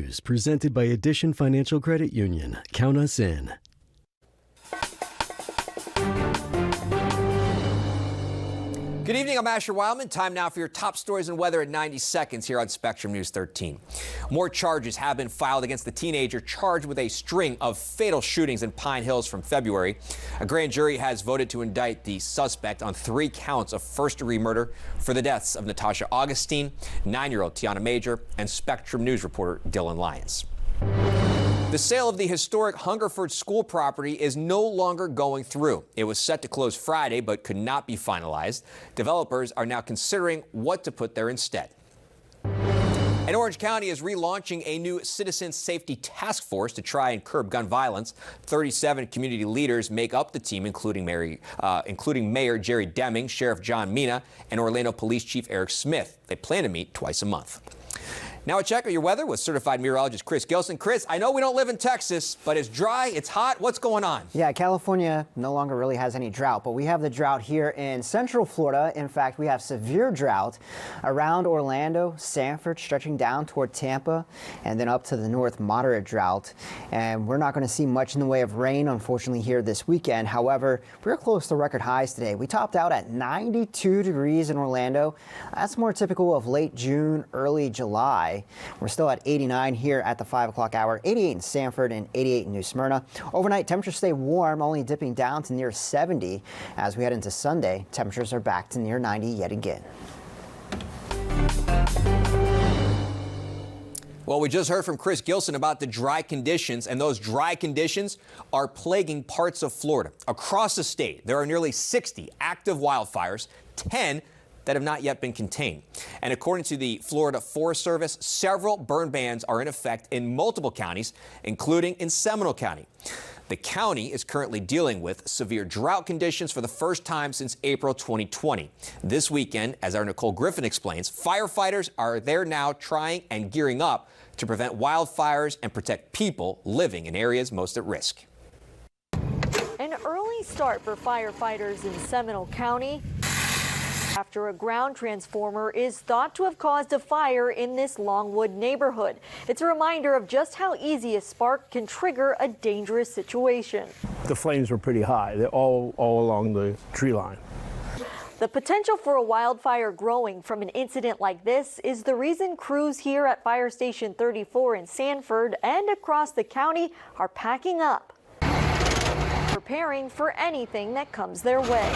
News, presented by Addition Financial Credit Union. Count us in. Good evening, I'm Asher Wildman. Time now for your top stories and weather at 90 seconds here on Spectrum News 13. More charges have been filed against the teenager charged with a string of fatal shootings in Pine Hills from February. A grand jury has voted to indict the suspect on 3 counts of first-degree murder for the deaths of Natasha Augustine, 9-year-old Tiana Major, and Spectrum News reporter Dylan Lyons. The sale of the historic Hungerford school property is no longer going through. It was set to close Friday, but could not be finalized. Developers are now considering what to put there instead. And Orange County is relaunching a new citizen safety task force to try and curb gun violence. 37 community leaders make up the team, including Mayor Jerry Deming, Sheriff John Mina, and Orlando Police Chief Eric Smith. They plan to meet twice a month. Now a check of your weather with certified meteorologist Chris Gilson. Chris, I know we don't live in Texas, but it's dry, it's hot. What's going on? Yeah, California no longer really has any drought, but we have the drought here in central Florida. In fact, we have severe drought around Orlando, Sanford, stretching down toward Tampa, and then up to the north, moderate drought. And we're not going to see much in the way of rain, unfortunately, here this weekend. However, we're close to record highs today. We topped out at 92 degrees in Orlando. That's more typical of late June, early July. We're still at 89 here at the 5 o'clock hour, 88 in Sanford and 88 in New Smyrna. Overnight, temperatures stay warm, only dipping down to near 70. As we head into Sunday, temperatures are back to near 90 yet again. Well, we just heard from Chris Gilson about the dry conditions, and those dry conditions are plaguing parts of Florida. Across the state, there are nearly 60 active wildfires, 10 that have not yet been contained. And according to the Florida Forest Service, several burn bans are in effect in multiple counties, including in Seminole County. The county is currently dealing with severe drought conditions for the first time since April 2020. This weekend, as our Nicole Griffin explains, firefighters are there now trying and gearing up to prevent wildfires and protect people living in areas most at risk. An early start for firefighters in Seminole County after a ground transformer is thought to have caused a fire in this Longwood neighborhood. It's a reminder of just how easy a spark can trigger a dangerous situation. The flames were pretty high. They're all along the tree line. The potential for a wildfire growing from an incident like this is the reason crews here at Fire Station 34 in Sanford and across the county are packing up, preparing for anything that comes their way.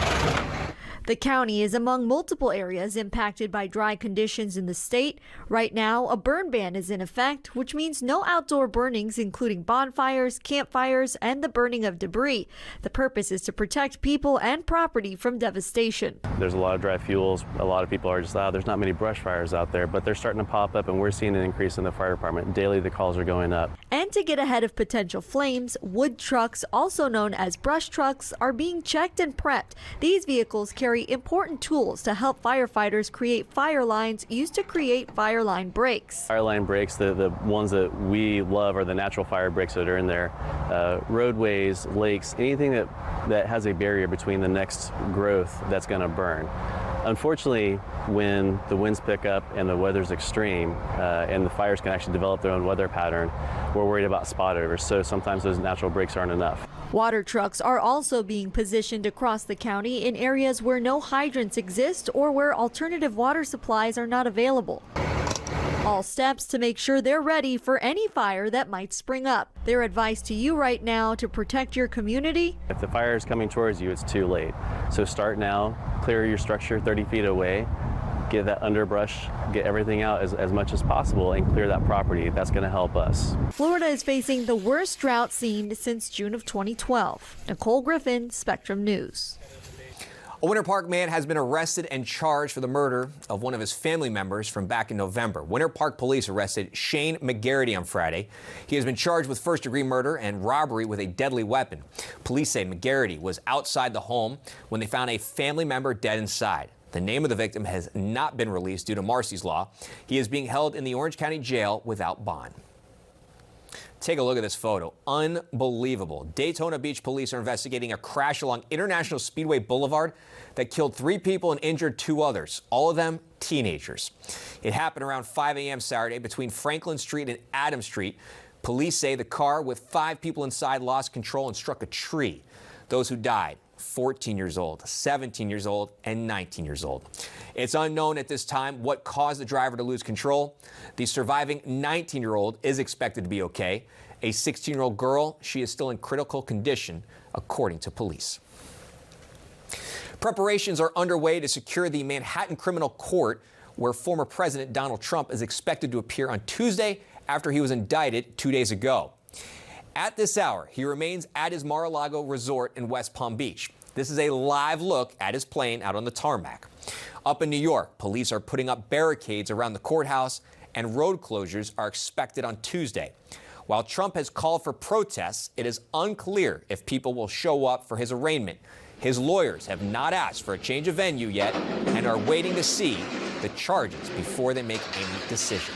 The county is among multiple areas impacted by dry conditions in the state. Right now, a burn ban is in effect, which means no outdoor burnings, including bonfires, campfires, and the burning of debris. The purpose is to protect people and property from devastation. There's a lot of dry fuels. A lot of people are just, there's not many brush fires out there, but they're starting to pop up, and we're seeing an increase in the fire department. Daily, the calls are going up. And to get ahead of potential flames, wood trucks, also known as brush trucks, are being checked and prepped. These vehicles carry important tools to help firefighters create fire lines used to create fire line breaks. Fire line breaks, the ones that we love are the natural fire breaks that are in there. Roadways, lakes, anything that has a barrier between the next growth that's going to burn. Unfortunately, when the winds pick up and the weather's extreme and the fires can actually develop their own weather pattern, we're worried about spot overs, so sometimes those natural breaks aren't enough. Water trucks are also being positioned across the county in areas where no hydrants exist or where alternative water supplies are not available. All steps to make sure they're ready for any fire that might spring up. Their advice to you right now to protect your community: if the fire is coming towards you, it's too late. So start now, clear your structure 30 feet away, get that underbrush, get everything out as much as possible and clear that property. That's going to help us. Florida is facing the worst drought seen since June of 2012. Nicole Griffin, Spectrum News. A Winter Park man has been arrested and charged for the murder of one of his family members from back in November. Winter Park police arrested Shane McGarity on Friday. He has been charged with first-degree murder and robbery with a deadly weapon. Police say McGarity was outside the home when they found a family member dead inside. The name of the victim has not been released due to Marsy's Law. He is being held in the Orange County Jail without bond. Take a look at this photo. Unbelievable. Daytona Beach police are investigating a crash along International Speedway Boulevard that killed 3 people and injured 2 others, all of them teenagers. It happened around 5 a.m. Saturday between Franklin Street and Adams Street. Police say the car with 5 people inside lost control and struck a tree. Those who died, 14 years old, 17 years old, and 19 years old. It's unknown at this time what caused the driver to lose control. The surviving 19-year-old is expected to be okay. A 16-year-old girl, she is still in critical condition, according to police. Preparations are underway to secure the Manhattan Criminal Court, where former President Donald Trump is expected to appear on Tuesday after he was indicted 2 days ago. At this hour, he remains at his Mar-a-Lago resort in West Palm Beach. This is a live look at his plane out on the tarmac. Up in New York, police are putting up barricades around the courthouse, and road closures are expected on Tuesday. While Trump has called for protests, it is unclear if people will show up for his arraignment. His lawyers have not asked for a change of venue yet and are waiting to see the charges before they make any decision.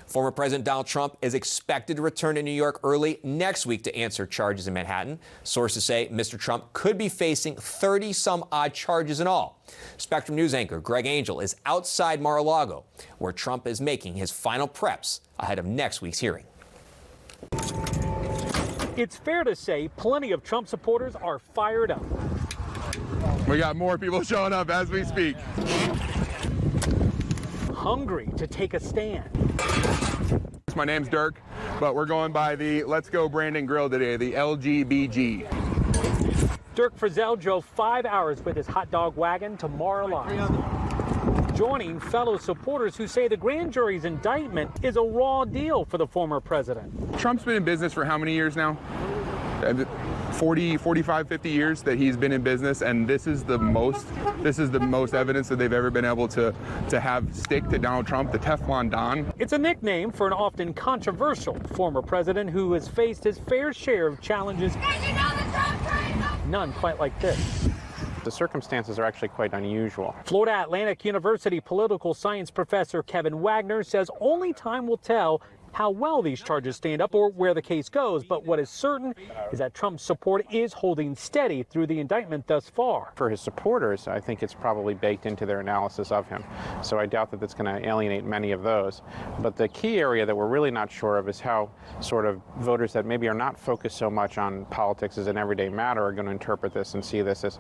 Former President Donald Trump is expected to return to New York early next week to answer charges in Manhattan. Sources say Mr. Trump could be facing 30-some-odd charges in all. Spectrum News anchor Greg Angel is outside Mar-a-Lago, where Trump is making his final preps ahead of next week's hearing. It's fair to say plenty of Trump supporters are fired up. We got more people showing up as we speak. Hungry to take a stand. My name's Dirk, but we're going by the Let's Go Brandon Grill today, the LGBG. Dirk Frizzell drove 5 hours with his hot dog wagon to Mar-a-Lago, joining fellow supporters who say the grand jury's indictment is a raw deal for the former president. Trump's been in business for how many years now? 40, 45, 50 years that he's been in business, and this is the most evidence that they've ever been able to have stick to Donald Trump, the Teflon Don. It's a nickname for an often controversial former president who has faced his fair share of challenges. None quite like this. The circumstances are actually quite unusual. Florida Atlantic University political science professor Kevin Wagner says only time will tell how well these charges stand up or where the case goes. But what is certain is that Trump's support is holding steady through the indictment thus far. For his supporters, I think it's probably baked into their analysis of him. So I doubt that that's going to alienate many of those. But the key area that we're really not sure of is how sort of voters that maybe are not focused so much on politics as an everyday matter are going to interpret this and see this as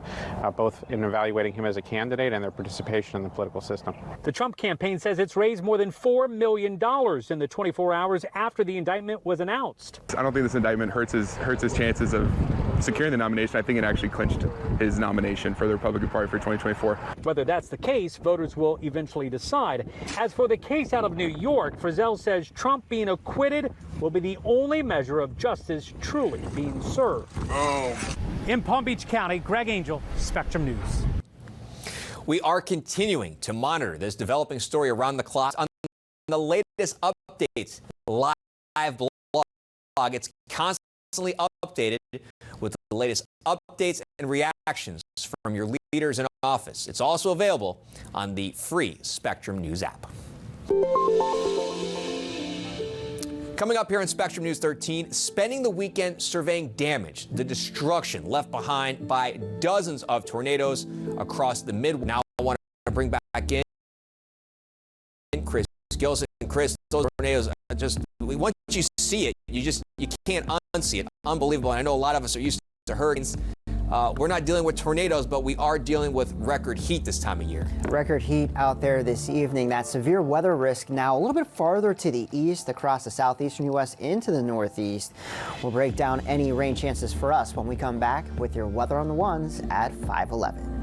both in evaluating him as a candidate and their participation in the political system. The Trump campaign says it's raised more than $4 million in the 24 hours after the indictment was announced. I don't think this indictment hurts his chances of securing the nomination. I think it actually clinched his nomination for the Republican Party for 2024. Whether that's the case, voters will eventually decide. As for the case out of New York, Frizzell says Trump being acquitted will be the only measure of justice truly being served. In Palm Beach County, Greg Angel, Spectrum News. We are continuing to monitor this developing story around the clock on the latest updates. Live blog. It's constantly updated with the latest updates and reactions from your leaders in office. It's also available on the free Spectrum News app. Coming up here on Spectrum News 13, spending the weekend surveying damage, the destruction left behind by dozens of tornadoes across the Midwest. Now I want to bring back in Chris Gilson. Chris, those tornadoes are just, once you see it, you can't unsee it. Unbelievable. And I know a lot of us are used to hurricanes. We're not dealing with tornadoes, but we are dealing with record heat this time of year. Record heat out there this evening. That severe weather risk now a little bit farther to the east across the southeastern U.S. into the northeast. We'll break down any rain chances for us when we come back with your weather on the ones at 5:11.